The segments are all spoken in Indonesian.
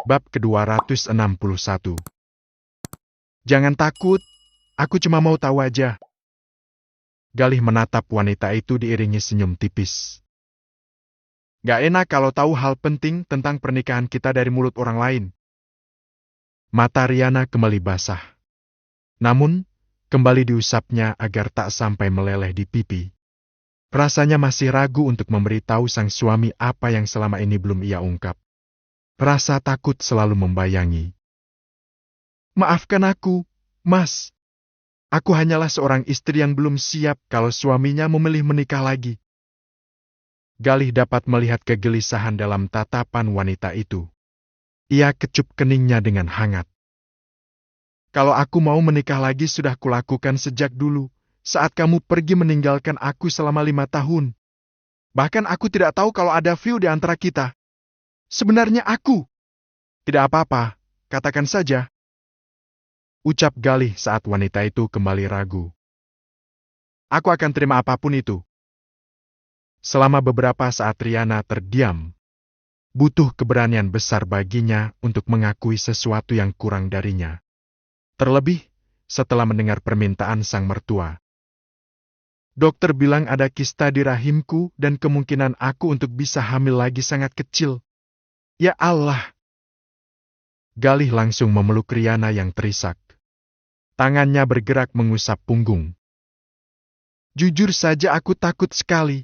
Bab ke-261. Jangan takut, aku cuma mau tahu aja. Galih menatap wanita itu diiringi senyum tipis. Gak enak kalau tahu hal penting tentang pernikahan kita dari mulut orang lain. Mata Riana kembali basah. Namun, kembali diusapnya agar tak sampai meleleh di pipi. Rasanya masih ragu untuk memberitahu sang suami apa yang selama ini belum ia ungkap. Rasa takut selalu membayangi. Maafkan aku, Mas. Aku hanyalah seorang istri yang belum siap kalau suaminya memilih menikah lagi. Galih dapat melihat kegelisahan dalam tatapan wanita itu. Ia kecup keningnya dengan hangat. Kalau aku mau menikah lagi sudah kulakukan sejak dulu, saat kamu pergi meninggalkan aku selama 5 tahun. Bahkan aku tidak tahu kalau ada view di antara kita. Sebenarnya aku. Tidak apa-apa, katakan saja. Ucap Galih saat wanita itu kembali ragu. Aku akan terima apapun itu. Selama beberapa saat Riana terdiam. Butuh keberanian besar baginya untuk mengakui sesuatu yang kurang darinya. Terlebih, setelah mendengar permintaan sang mertua. Dokter bilang ada kista di rahimku dan kemungkinan aku untuk bisa hamil lagi sangat kecil. Ya Allah! Galih langsung memeluk Riana yang terisak. Tangannya bergerak mengusap punggung. Jujur saja aku takut sekali.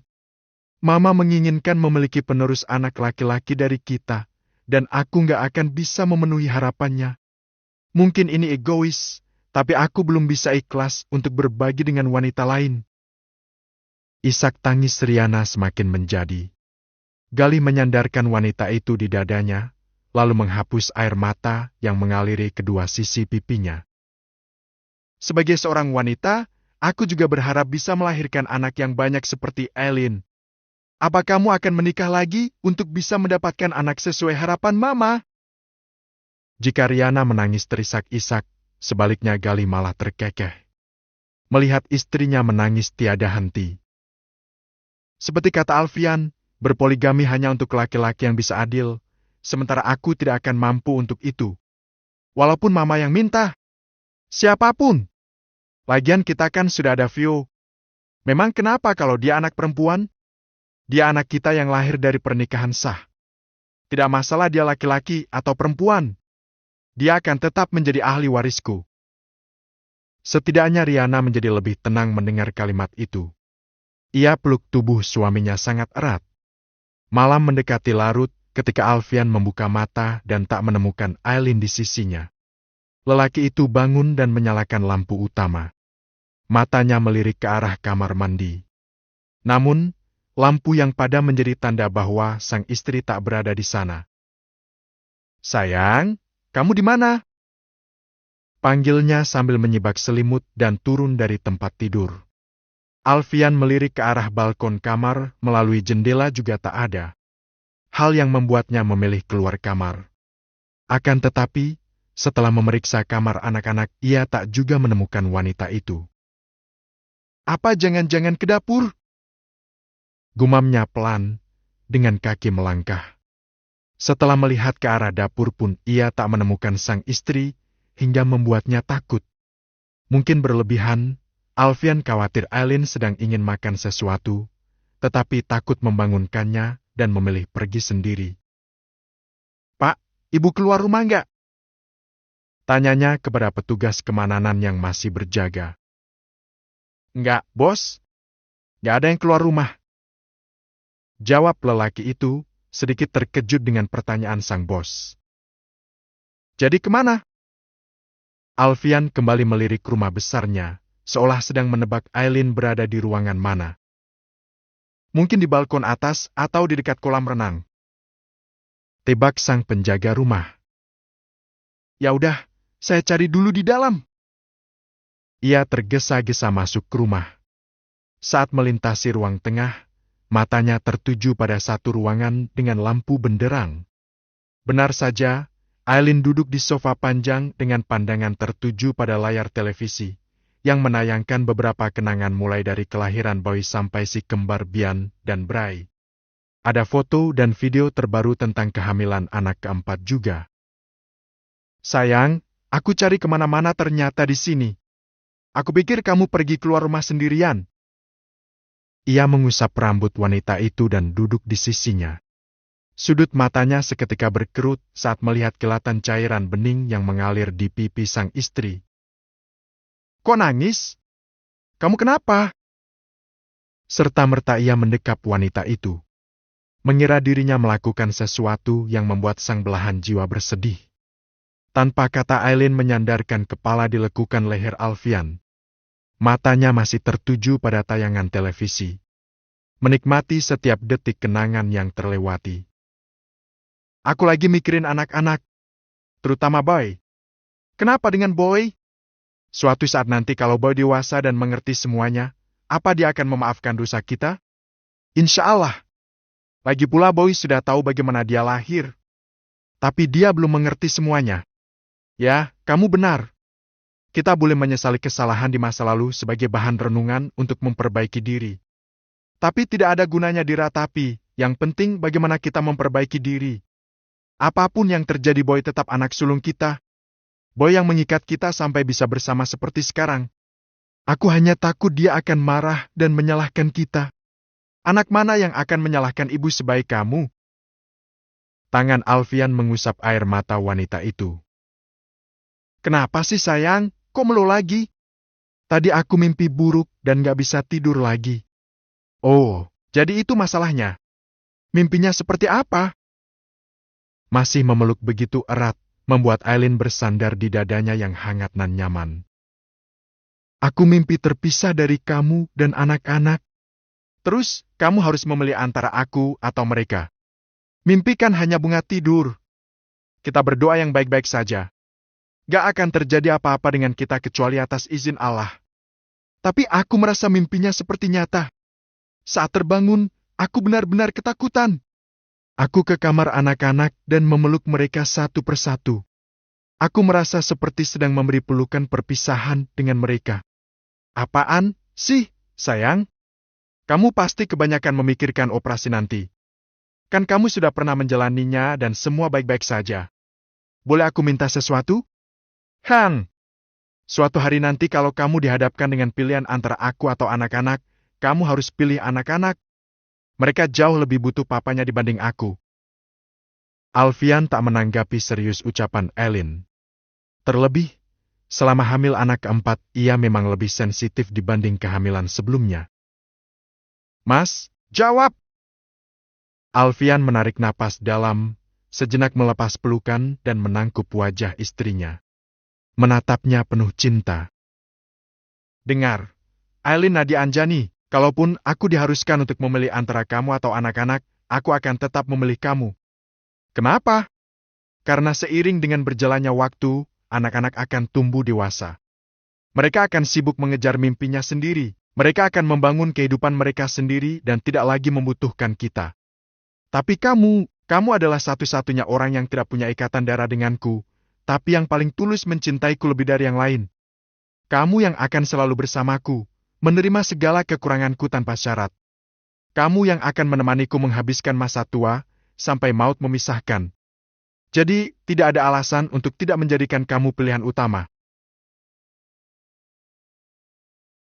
Mama menginginkan memiliki penerus anak laki-laki dari kita, dan aku nggak akan bisa memenuhi harapannya. Mungkin ini egois, tapi aku belum bisa ikhlas untuk berbagi dengan wanita lain. Isak tangis Riana semakin menjadi. Galih menyandarkan wanita itu di dadanya, lalu menghapus air mata yang mengaliri kedua sisi pipinya. Sebagai seorang wanita, aku juga berharap bisa melahirkan anak yang banyak seperti Eileen. Apa kamu akan menikah lagi untuk bisa mendapatkan anak sesuai harapan Mama? Jika Riana menangis terisak-isak, sebaliknya Galih malah terkekeh. Melihat istrinya menangis tiada henti. Seperti kata Alfian, berpoligami hanya untuk laki-laki yang bisa adil, sementara aku tidak akan mampu untuk itu. Walaupun Mama yang minta. Siapapun. Lagian kita kan sudah ada Vio. Memang kenapa kalau dia anak perempuan? Dia anak kita yang lahir dari pernikahan sah. Tidak masalah dia laki-laki atau perempuan. Dia akan tetap menjadi ahli warisku. Setidaknya Riana menjadi lebih tenang mendengar kalimat itu. Ia peluk tubuh suaminya sangat erat. Malam mendekati larut ketika Alfian membuka mata dan tak menemukan Eileen di sisinya. Lelaki itu bangun dan menyalakan lampu utama. Matanya melirik ke arah kamar mandi. Namun, lampu yang padam menjadi tanda bahwa sang istri tak berada di sana. Sayang, kamu di mana? Panggilnya sambil menyibak selimut dan turun dari tempat tidur. Alfian melirik ke arah balkon kamar, melalui jendela juga tak ada. Hal yang membuatnya memilih keluar kamar. Akan tetapi, setelah memeriksa kamar anak-anak, ia tak juga menemukan wanita itu. Apa jangan-jangan ke dapur? Gumamnya pelan, dengan kaki melangkah. Setelah melihat ke arah dapur pun ia tak menemukan sang istri, hingga membuatnya takut. Mungkin berlebihan, Alfian khawatir Eileen sedang ingin makan sesuatu, tetapi takut membangunkannya dan memilih pergi sendiri. Pak, Ibu keluar rumah nggak? Tanyanya kepada petugas keamanan yang masih berjaga. Nggak, Bos. Nggak ada yang keluar rumah. Jawab lelaki itu, sedikit terkejut dengan pertanyaan sang bos. Jadi kemana? Alfian kembali melirik rumah besarnya, seolah sedang menebak Eileen berada di ruangan mana. Mungkin di balkon atas atau di dekat kolam renang. Tebak sang penjaga rumah. Ya udah, saya cari dulu di dalam. Ia tergesa-gesa masuk ke rumah. Saat melintasi ruang tengah, matanya tertuju pada satu ruangan dengan lampu benderang. Benar saja, Eileen duduk di sofa panjang dengan pandangan tertuju pada layar televisi, yang menayangkan beberapa kenangan mulai dari kelahiran Boy sampai si kembar Bian dan Bray. Ada foto dan video terbaru tentang kehamilan anak keempat juga. Sayang, aku cari kemana-mana ternyata di sini. Aku pikir kamu pergi keluar rumah sendirian. Ia mengusap rambut wanita itu dan duduk di sisinya. Sudut matanya seketika berkerut saat melihat kilatan cairan bening yang mengalir di pipi sang istri. Kok nangis? Kamu kenapa? Serta-merta ia mendekap wanita itu. Mengira dirinya melakukan sesuatu yang membuat sang belahan jiwa bersedih. Tanpa kata Aileen menyandarkan kepala di lekukan leher Alfian. Matanya masih tertuju pada tayangan televisi. Menikmati setiap detik kenangan yang terlewati. Aku lagi mikirin anak-anak. Terutama Boy. Kenapa dengan Boy? Suatu saat nanti kalau Boy dewasa dan mengerti semuanya, apa dia akan memaafkan dosa kita? Insya Allah. Lagi pula Boy sudah tahu bagaimana dia lahir. Tapi dia belum mengerti semuanya. Ya, kamu benar. Kita boleh menyesali kesalahan di masa lalu sebagai bahan renungan untuk memperbaiki diri. Tapi tidak ada gunanya diratapi, yang penting bagaimana kita memperbaiki diri. Apapun yang terjadi Boy tetap anak sulung kita. Boy yang mengikat kita sampai bisa bersama seperti sekarang. Aku hanya takut dia akan marah dan menyalahkan kita. Anak mana yang akan menyalahkan ibu sebaik kamu? Tangan Alfian mengusap air mata wanita itu. Kenapa sih sayang? Kok melo lagi? Tadi aku mimpi buruk dan gak bisa tidur lagi. Oh, jadi itu masalahnya. Mimpinya seperti apa? Masih memeluk begitu erat, membuat Aileen bersandar di dadanya yang hangat dan nyaman. Aku mimpi terpisah dari kamu dan anak-anak. Terus, kamu harus memilih antara aku atau mereka. Mimpi kan hanya bunga tidur. Kita berdoa yang baik-baik saja. Gak akan terjadi apa-apa dengan kita kecuali atas izin Allah. Tapi aku merasa mimpinya seperti nyata. Saat terbangun, aku benar-benar ketakutan. Aku ke kamar anak-anak dan memeluk mereka satu persatu. Aku merasa seperti sedang memberi pelukan perpisahan dengan mereka. Apaan sih, sayang? Kamu pasti kebanyakan memikirkan operasi nanti. Kan kamu sudah pernah menjalaninya dan semua baik-baik saja. Boleh aku minta sesuatu? Suatu hari nanti kalau kamu dihadapkan dengan pilihan antara aku atau anak-anak, kamu harus pilih anak-anak. Mereka jauh lebih butuh papanya dibanding aku. Alfian tak menanggapi serius ucapan Aileen. Terlebih, selama hamil anak keempat, ia memang lebih sensitif dibanding kehamilan sebelumnya. Mas, jawab! Alfian menarik napas dalam, sejenak melepas pelukan dan menangkup wajah istrinya. Menatapnya penuh cinta. Dengar, Aileen Nadia Anjani, kalaupun aku diharuskan untuk memilih antara kamu atau anak-anak, aku akan tetap memilih kamu. Kenapa? Karena seiring dengan berjalannya waktu, anak-anak akan tumbuh dewasa. Mereka akan sibuk mengejar mimpinya sendiri. Mereka akan membangun kehidupan mereka sendiri dan tidak lagi membutuhkan kita. Tapi kamu adalah satu-satunya orang yang tidak punya ikatan darah denganku, tapi yang paling tulus mencintaiku lebih dari yang lain. Kamu yang akan selalu bersamaku, menerima segala kekuranganku tanpa syarat. Kamu yang akan menemaniku menghabiskan masa tua, sampai maut memisahkan. Jadi, tidak ada alasan untuk tidak menjadikan kamu pilihan utama.